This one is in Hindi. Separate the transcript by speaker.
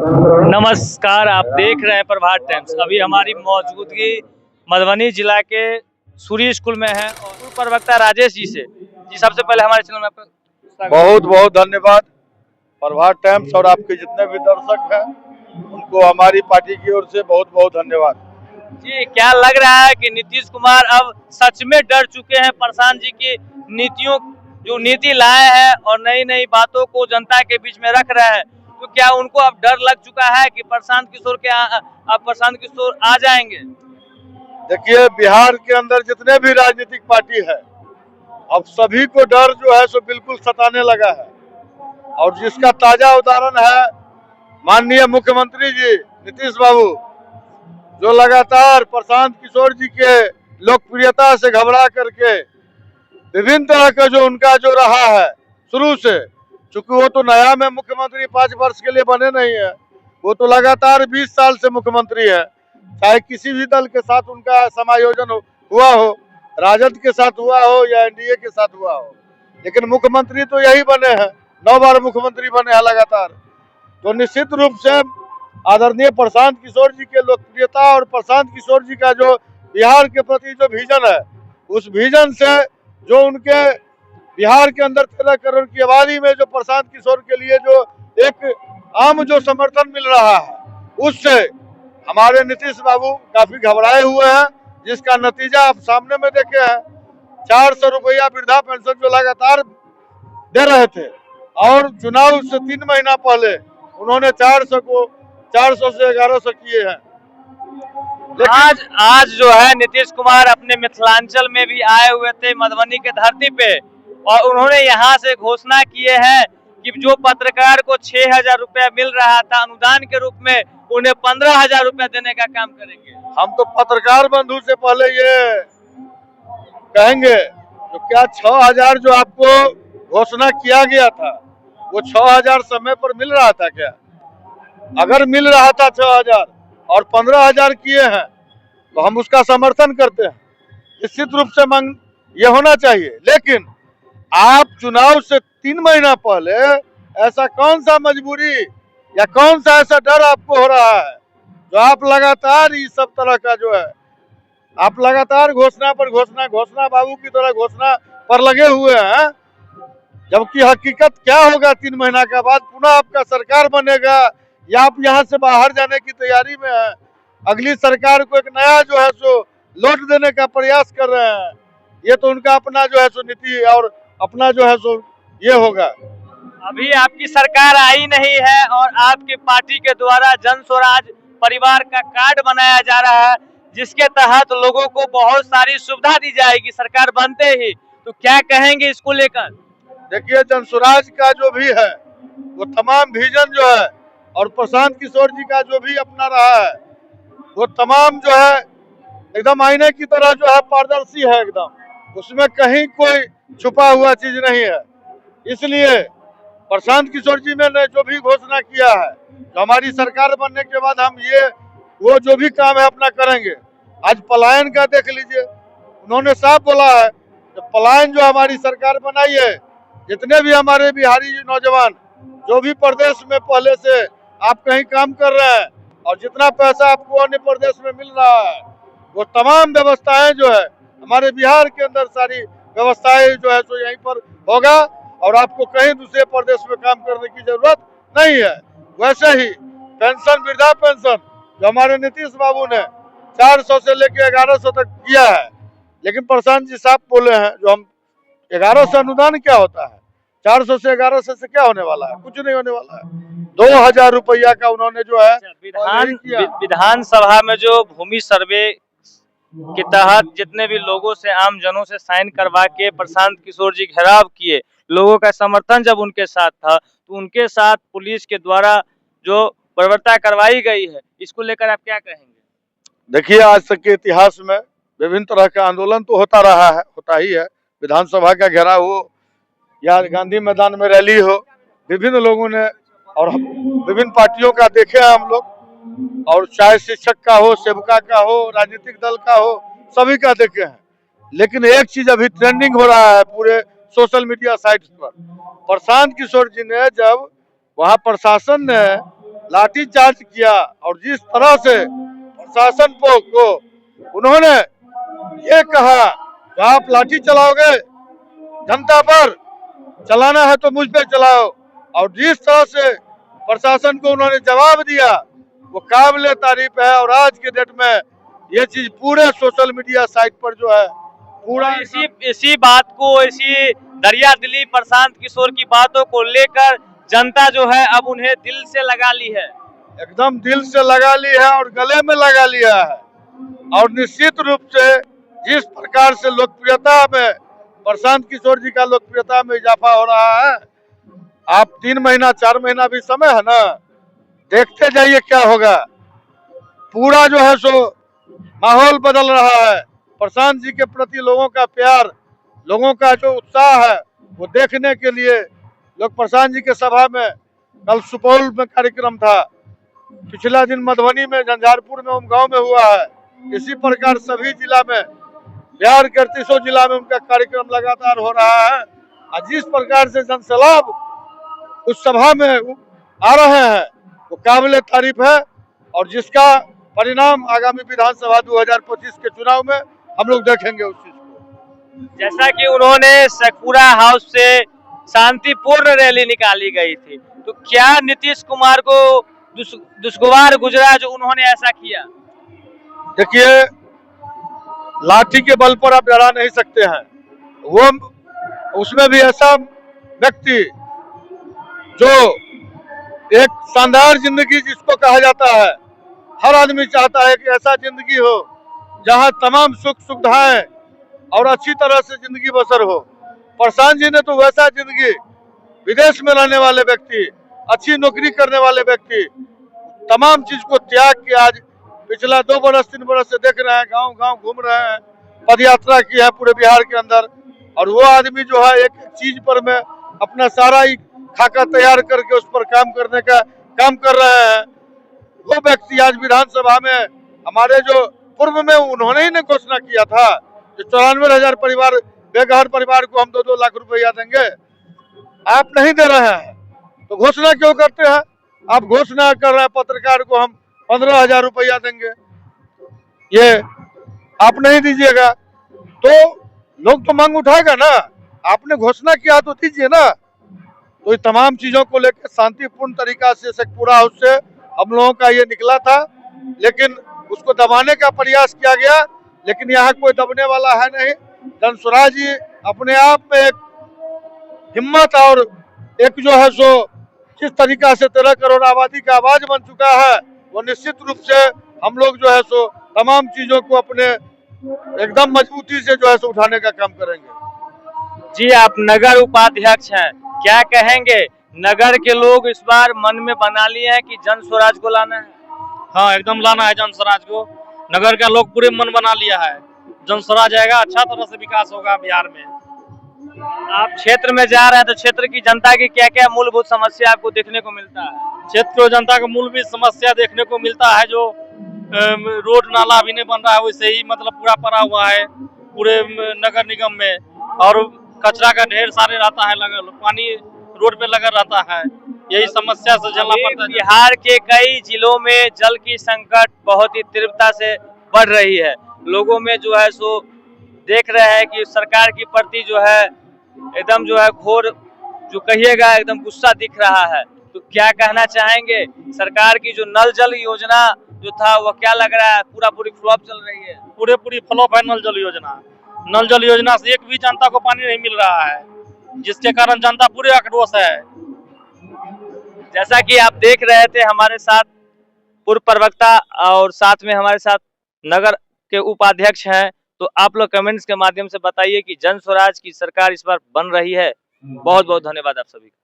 Speaker 1: नमस्कार, आप देख रहे हैं प्रभात टाइम्स। अभी हमारी मौजूदगी मधुबनी जिला के सूरी स्कूल में है और प्रवक्ता राजेश जी से। जी, सबसे पहले हमारे चैनल में आपका
Speaker 2: बहुत बहुत धन्यवाद। प्रभात टाइम्स और आपके जितने भी दर्शक हैं उनको हमारी पार्टी की ओर से बहुत बहुत धन्यवाद।
Speaker 1: जी, क्या लग रहा है कि नीतीश कुमार अब सच में डर चुके हैं प्रशांत जी की नीतियों, जो नीति लाए हैं और नई नई बातों को जनता के बीच में रख रहे हैं, तो क्या उनको अब डर लग चुका है कि प्रशांत किशोर आ जाएंगे?
Speaker 2: देखिए, बिहार के अंदर जितने भी राजनीतिक पार्टी है अब सभी को डर जो है सो बिल्कुल सताने लगा है। और जिसका ताजा उदाहरण है माननीय मुख्यमंत्री जी नीतीश बाबू, जो लगातार प्रशांत किशोर जी के लोकप्रियता से घबरा करके विभिन्न तरह का जो उनका जो रहा है शुरू से, चूंकि वो तो नया में मुख्यमंत्री 5 वर्ष के लिए बने नहीं है, वो तो लगातार 20 साल से मुख्यमंत्री है। चाहे किसी भी दल के साथ उनका समायोजन हुआ हो, राजद के साथ हुआ हो या एनडीए के साथ हुआ हो, लेकिन मुख्यमंत्री तो यही बने हैं, 9 बार मुख्यमंत्री बने हैं लगातार। तो निश्चित रूप से आदरणीय प्रशांत किशोर जी के लोकप्रियता और प्रशांत किशोर जी का जो बिहार के प्रति जो विजन है, उस विजन से जो उनके बिहार के अंदर 13 करोड़ की आबादी में जो प्रशांत किशोर के लिए जो एक आम जो समर्थन मिल रहा है, उससे हमारे नीतीश बाबू काफी घबराए हुए हैं, जिसका नतीजा आप सामने में देखे हैं। 400 रुपया वृद्धा पेंशन जो लगातार दे रहे थे और चुनाव से 3 महीना पहले उन्होंने 400 से 1100 किए हैं।
Speaker 1: आज जो है नीतीश कुमार अपने मिथिलांचल में भी आए हुए थे, मधुबनी के धरती पे, और उन्होंने यहाँ से घोषणा किए हैं कि जो पत्रकार को 6,000 रुपया मिल रहा था अनुदान के रूप में, उन्हें 15,000 रुपया देने का काम करेंगे।
Speaker 2: हम तो पत्रकार बंधु से पहले ये कहेंगे, तो क्या 6,000 जो आपको घोषणा किया गया था वो 6,000 समय पर मिल रहा था क्या? अगर मिल रहा था 6,000 और 15,000 किए हैं तो हम उसका समर्थन करते हैं। निश्चित रूप से मांग ये होना चाहिए, लेकिन आप चुनाव से 3 महीना पहले ऐसा कौन सा मजबूरी या कौन सा ऐसा डर आपको हो रहा है जो आप लगातार इस सब तरह का जो है आप लगातार घोषणा पर घोषणा बाबू की तरह घोषणा पर लगे हुए हैं, जबकि हकीकत क्या होगा 3 महीना के बाद? पुनः आपका सरकार बनेगा या आप यहाँ से बाहर जाने की तैयारी में है? अगली सरकार को एक नया जो है सो लौट देने का प्रयास कर रहे हैं। ये तो उनका अपना जो है सो नीति और अपना जो है सो ये होगा।
Speaker 1: अभी आपकी सरकार आई नहीं है और आपकी पार्टी के द्वारा जन स्वराज परिवार का कार्ड बनाया जा रहा है, जिसके तहत लोगों को बहुत सारी सुविधा दी जाएगी सरकार बनते ही। तो क्या कहेंगे इसको लेकर?
Speaker 2: देखिए, जन स्वराज का जो भी है वो तमाम विजन जो है और प्रशांत किशोर जी का जो भी अपना रहा है वो तमाम जो है एकदम आईने की तरह जो है पारदर्शी है एकदम, उसमें कहीं कोई छुपा हुआ चीज नहीं है। इसलिए प्रशांत किशोर जी ने जो भी घोषणा किया है, तो हमारी सरकार बनने के बाद हम वो जो भी काम है अपना करेंगे। आज पलायन का देख लीजिए, उन्होंने साफ बोला है कि पलायन जो हमारी सरकार बनाई है, जितने भी हमारे बिहारी नौजवान जो भी प्रदेश में पहले से आप कहीं काम कर रहे हैं और जितना पैसा आपको अन्य प्रदेश में मिल रहा है, वो तमाम व्यवस्थाएं जो है हमारे बिहार के अंदर सारी व्यवस्थाएं जो है तो यहीं पर होगा और आपको कहीं दूसरे प्रदेश में काम करने की जरूरत नहीं है। वैसे ही पेंशन, वृद्धा पेंशन जो हमारे नीतीश बाबू ने 400 से लेकर 1100 तक किया है, लेकिन प्रशांत जी साहब बोले हैं जो हम 1100 अनुदान क्या होता है, 400 से 1100 से क्या होने वाला है? कुछ नहीं होने वाला है। 2,000 रुपया का उन्होंने जो है
Speaker 1: विधानसभा में जो भूमि सर्वे के तहत जितने भी लोगों से, आम जनों से साइन करवा के प्रशांत किशोर जी घेराव किए, लोगों का समर्थन जब उनके साथ था, तो उनके साथ पुलिस के द्वारा जो बर्बरता करवाई गई है, इसको लेकर आप क्या कहेंगे?
Speaker 2: देखिए, आज तक के इतिहास में विभिन्न तरह का आंदोलन तो होता रहा है, होता ही है। विधानसभा का घेराव हो या गांधी मैदान में रैली हो, विभिन्न लोगों ने और विभिन्न पार्टियों का देखे हैं हम लोग, और चाहे शिक्षक का हो, सेवका का हो, राजनीतिक दल का हो, सभी का देखे हैं। लेकिन एक चीज अभी ट्रेंडिंग हो रहा है पूरे सोशल मीडिया साइट्स पर, प्रशांत किशोर जी ने जब वहां प्रशासन ने लाठीचार्ज किया और जिस तरह से प्रशासन को उन्होंने ये कहा कि आप लाठी चलाओगे जनता पर, चलाना है तो मुझ पे चलाओ, और जिस तरह से प्रशासन को उन्होंने जवाब दिया वो काबिले तारीफ है। और आज के डेट में ये चीज पूरे सोशल मीडिया साइट पर जो है पूरा
Speaker 1: इसी बात को, इसी दरिया दिली प्रशांत किशोर की बातों को लेकर जनता जो है अब उन्हें दिल से लगा ली है,
Speaker 2: एकदम दिल से लगा ली है और गले में लगा लिया है। और निश्चित रूप से जिस प्रकार से लोकप्रियता में प्रशांत किशोर जी का लोकप्रियता में इजाफा हो रहा है, आप 3 महीना 4 महीना भी समय है ना, देखते जाइए क्या होगा। पूरा जो है सो माहौल बदल रहा है। प्रशांत जी के प्रति लोगों का प्यार, लोगों का जो उत्साह है वो देखने के लिए लोग प्रशांत जी के सभा में, कल सुपौल में कार्यक्रम था, पिछला दिन मधुबनी में, झंझारपुर में, उमगांव में हुआ है। इसी प्रकार सभी जिला में, बिहार के 38 जिला में उनका कार्यक्रम लगातार हो रहा है। और जिस प्रकार से जनसैलाब उस सभा में आ रहे हैं वो काबिले तारीफ है। और जिसका परिणाम आगामी विधानसभा 2025 के चुनाव में हम लोग देखेंगे उस चीज को।
Speaker 1: जैसा कि उन्होंने शेखपुरा हाउस से शांतिपूर्ण रैली निकाली गई थी, तो क्या नीतीश कुमार को दुश्वार गुजरा जो उन्होंने ऐसा किया?
Speaker 2: देखिए, लाठी के बल पर आप डरा नहीं सकते हैं। वो उसमें भी ऐसा व्यक्ति जो एक शानदार जिंदगी जिसको कहा जाता है, हर आदमी चाहता है कि ऐसा जिंदगी हो जहां तमाम सुख सुविधाएं और अच्छी तरह से जिंदगी बसर हो। प्रशांत जी ने तो वैसा जिंदगी, विदेश में रहने वाले व्यक्ति, अच्छी नौकरी करने वाले व्यक्ति, तमाम चीज को त्याग के आज पिछला 2 बरस 3 बरस से देख रहे हैं, गांव गांव घूम रहे हैं, पद यात्रा की है पूरे बिहार के अंदर। और वो आदमी जो है एक चीज पर में अपना सारा ही खाका तैयार करके उस पर काम करने का काम कर रहे हैं। वो व्यक्ति आज विधानसभा में हमारे जो पूर्व में उन्होंने ही ने घोषणा किया था कि 94,000 परिवार, बेघर परिवार को हम 2-2 लाख रुपया देंगे, आप नहीं दे रहे हैं तो घोषणा क्यों करते हैं? आप घोषणा कर रहे हैं पत्रकार को हम 15,000 रुपया देंगे, ये आप नहीं दीजिएगा तो लोग तो मांग उठाएगा ना। आपने घोषणा किया तो दीजिए ना। तो ये तमाम चीजों को लेकर शांतिपूर्ण तरीका से शेखपुरा हाउस से हम लोगों का ये निकला था, लेकिन उसको दबाने का प्रयास किया गया, लेकिन यहाँ कोई दबने वाला है नहीं। जनसुराज जी अपने आप में एक हिम्मत और एक जो है सो किस तरीका से 13 करोड़ आबादी का आवाज बन चुका है, वो निश्चित रूप से हम लोग जो है सो तमाम चीजों को अपने एकदम मजबूती से जो है सो उठाने का काम करेंगे।
Speaker 1: जी, आप नगर उपाध्यक्ष हैं, क्या कहेंगे? नगर के लोग इस बार मन में बना लिए हैं कि जन स्वराज को लाना है।
Speaker 3: हाँ, एकदम लाना है जन स्वराज को। नगर का लोग पूरे मन बना लिया है, जन स्वराज आएगा, अच्छा तरह से विकास होगा बिहार में।
Speaker 1: आप क्षेत्र में जा रहे हैं तो क्षेत्र की जनता की क्या क्या मूलभूत समस्या आपको देखने को मिलता है?
Speaker 3: क्षेत्र की जनता को मूलभूत समस्या देखने को मिलता है, जो रोड नाला अभी नहीं बन रहा है, वैसे ही मतलब पूरा पड़ा हुआ है पूरे नगर निगम में। और कचरा का ढेर सारे रहता है, पानी रोड पे लगा रहता है, यही समस्या से झेलना पड़ता है।
Speaker 1: बिहार के कई जिलों में जल की संकट बहुत ही तीव्रता से बढ़ रही है। लोगों में जो है सो देख रहे हैं कि सरकार के प्रति जो है एकदम जो है घोर, जो कहिएगा एकदम गुस्सा दिख रहा है। तो क्या कहना चाहेंगे? सरकार की जो नल जल योजना जो था वो क्या लग रहा है पूरी फ्लॉप चल रही है?
Speaker 3: पूरी फ्लॉप है नल जल योजना। नल जल योजना से एक भी जनता को पानी नहीं मिल रहा है, जिसके कारण जनता पूरे आक्रोश है।
Speaker 1: जैसा कि आप देख रहे थे हमारे साथ पूर्व प्रवक्ता और साथ में हमारे साथ नगर के उपाध्यक्ष हैं, तो आप लोग कमेंट्स के माध्यम से बताइए कि जन स्वराज की सरकार इस बार बन रही है। बहुत बहुत धन्यवाद आप सभी का।